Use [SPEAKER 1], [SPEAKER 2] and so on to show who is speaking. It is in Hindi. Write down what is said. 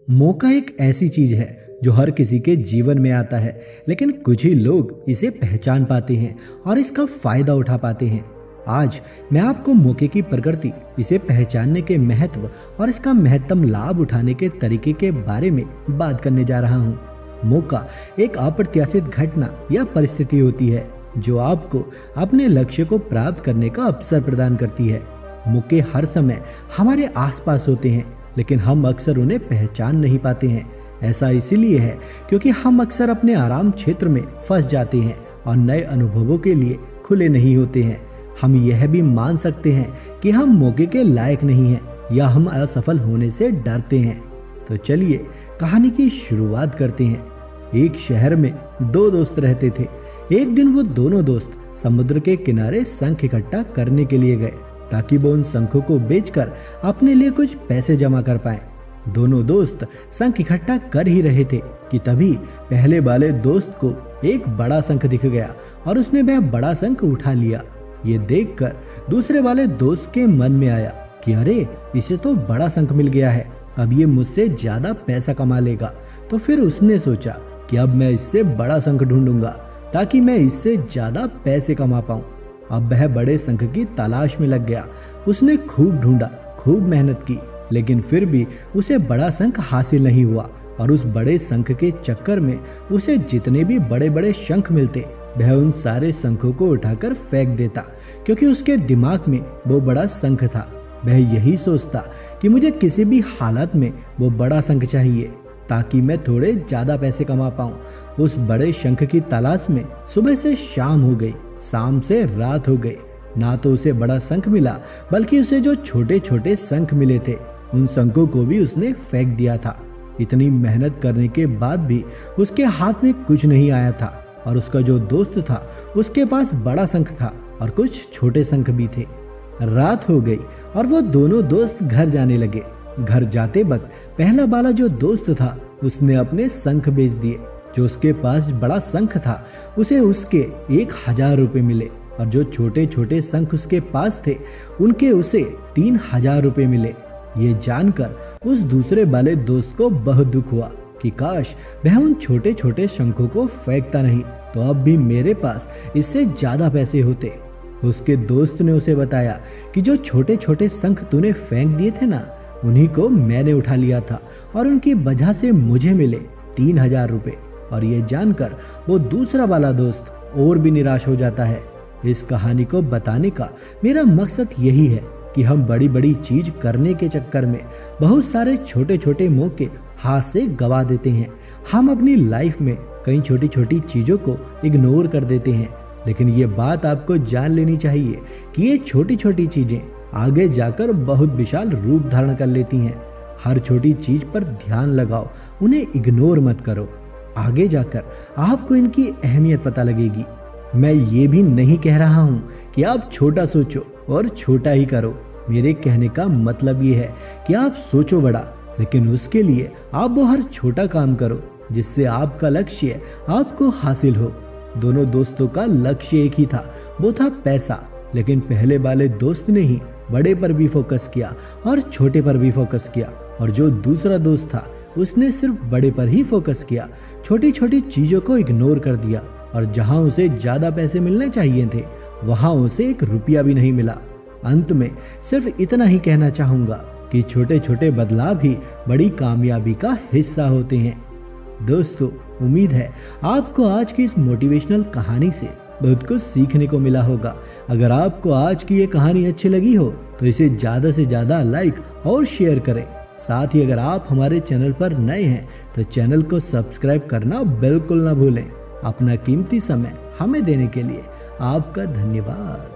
[SPEAKER 1] मौका एक ऐसी चीज है जो हर किसी के जीवन में आता है, लेकिन कुछ ही लोग इसे पहचान पाते हैं और इसका फायदा उठा पाते हैं। आज मैं आपको मौके की प्रकृति, इसे पहचानने के महत्व और इसका महत्तम लाभ उठाने के तरीके के बारे में बात करने जा रहा हूँ। मौका एक अप्रत्याशित घटना या परिस्थिति होती है जो आपको अपने लक्ष्य को प्राप्त करने का अवसर प्रदान करती है। मौके हर समय हमारे आसपास होते हैं, लेकिन हम अक्सर उन्हें पहचान नहीं पाते हैं। ऐसा इसीलिए है क्योंकि हम अक्सर अपने आराम क्षेत्र में फंस जाते हैं और नए अनुभवों के लिए खुले नहीं होते हैं। हम यह भी मान सकते हैं कि हम मौके के लायक नहीं हैं या हम असफल होने से डरते हैं। तो चलिए कहानी की शुरुआत करते हैं। एक शहर में दो दोस्त रहते थे। एक दिन वो दोनों दोस्त समुद्र के किनारे शंख इकट्ठा करने के लिए गए ताकि वो उन शंखों को बेचकर अपने लिए कुछ पैसे जमा कर पाए। दोनों दोस्त शंख इकट्ठा कर ही रहे थे कि तभी पहले वाले दोस्त को एक बड़ा शंख दिख गया और उसने वह बड़ा शंख उठा लिया। ये देखकर दूसरे वाले दोस्त के मन में आया कि अरे, इसे तो बड़ा शंख मिल गया है, अब ये मुझसे ज्यादा पैसा कमा लेगा। तो फिर उसने सोचा कि अब मैं इससे बड़ा शंख ढूंढूंगा ताकि मैं इससे ज्यादा पैसे कमा पाऊं। अब वह बड़े शंख की तलाश में लग गया। उसने खूब ढूंढा, खूब मेहनत की, लेकिन फिर भी उसे बड़ा शंख हासिल नहीं हुआ। और उस बड़े शंख के चक्कर में उसे जितने भी बड़े बड़े शंख मिलते, वह उन सारे शंखों को उठाकर फेंक देता, क्योंकि उसके दिमाग में वो बड़ा शंख था। वह यही सोचता कि मुझे किसी भी हालत में वो बड़ा शंख चाहिए ताकि मैं थोड़े ज्यादा पैसे कमा पाऊं। उस बड़े शंख की तलाश में सुबह से शाम हो गई, शाम से रात हो गई। ना तो उसे बड़ा शंख मिला, बल्कि उसे जो छोटे छोटे शंख मिले थे उन शंखों को भी उसने फेंक दिया था। इतनी मेहनत करने के बाद भी उसके हाथ में कुछ नहीं आया था और उसका जो दोस्त था उसके पास बड़ा शंख था और कुछ छोटे शंख भी थे। रात हो गई और वो दोनों दोस्त घर जाने लगे। घर जाते वक्त पहला वाला जो दोस्त था उसने अपने शंख बेच दिए। जो उसके पास बड़ा शंख था उसे उसके 1000 रुपये मिले और जो छोटे छोटे शंख उसके पास थे उनके उसे 3000 रुपये मिले। ये जानकर उस दूसरे वाले दोस्त को बहुत दुख हुआ कि काश वह उन छोटे छोटे शंखों को फेंकता नहीं, तो अब भी मेरे पास इससे ज्यादा पैसे होते। उसके दोस्त ने उसे बताया कि जो छोटे छोटे शंख तूने फेंक दिए थे ना, उन्हीं को मैंने उठा लिया था और उनकी वजह से मुझे मिले 3000 रुपये। और ये जानकर वो दूसरा वाला दोस्त और भी निराश हो जाता है। इस कहानी को बताने का मेरा मकसद यही है कि हम बड़ी बड़ी चीज करने के चक्कर में बहुत सारे छोटे छोटे मौके हाथ से गवा देते हैं। हम अपनी लाइफ में कई छोटी छोटी चीजों को इग्नोर कर देते हैं, लेकिन ये बात आपको जान लेनी चाहिए कि ये छोटी छोटी चीजें आगे जाकर बहुत विशाल रूप धारण कर लेती हैं। हर छोटी चीज पर ध्यान लगाओ, उन्हें इग्नोर मत करो। आगे जाकर आपको इनकी अहमियत पता लगेगी। मैं ये भी नहीं कह रहा हूँ कि आप छोटा सोचो और छोटा ही करो। मेरे कहने का मतलब ये है कि आप सोचो बड़ा, लेकिन उसके लिए आप वो हर छोटा काम करो जिससे आपका लक्ष्य आपको हासिल हो। दोनों दोस्तों का लक्ष्य एक ही था, वो था पैसा। लेकिन पहले वाले दोस्त ने ही बड़े पर भी फोकस किया और छोटे पर भी फोकस किया, और जो दूसरा दोस्त था उसने सिर्फ बड़े पर ही फोकस किया, छोटी छोटी चीजों को इग्नोर कर दिया। और जहां उसे ज्यादा पैसे मिलने चाहिए थे वहां उसे 1 रुपया भी नहीं मिला। अंत में सिर्फ इतना ही कहना चाहूंगा कि छोटे छोटे बदलाव ही बड़ी कामयाबी का हिस्सा होते हैं। दोस्तों, उम्मीद है आपको आज की इस मोटिवेशनल कहानी से बहुत कुछ सीखने को मिला होगा। अगर आपको आज की ये कहानी अच्छी लगी हो तो इसे ज़्यादा से ज़्यादा लाइक और शेयर करें। साथ ही अगर आप हमारे चैनल पर नए हैं तो चैनल को सब्सक्राइब करना बिल्कुल ना भूलें। अपना कीमती समय हमें देने के लिए आपका धन्यवाद।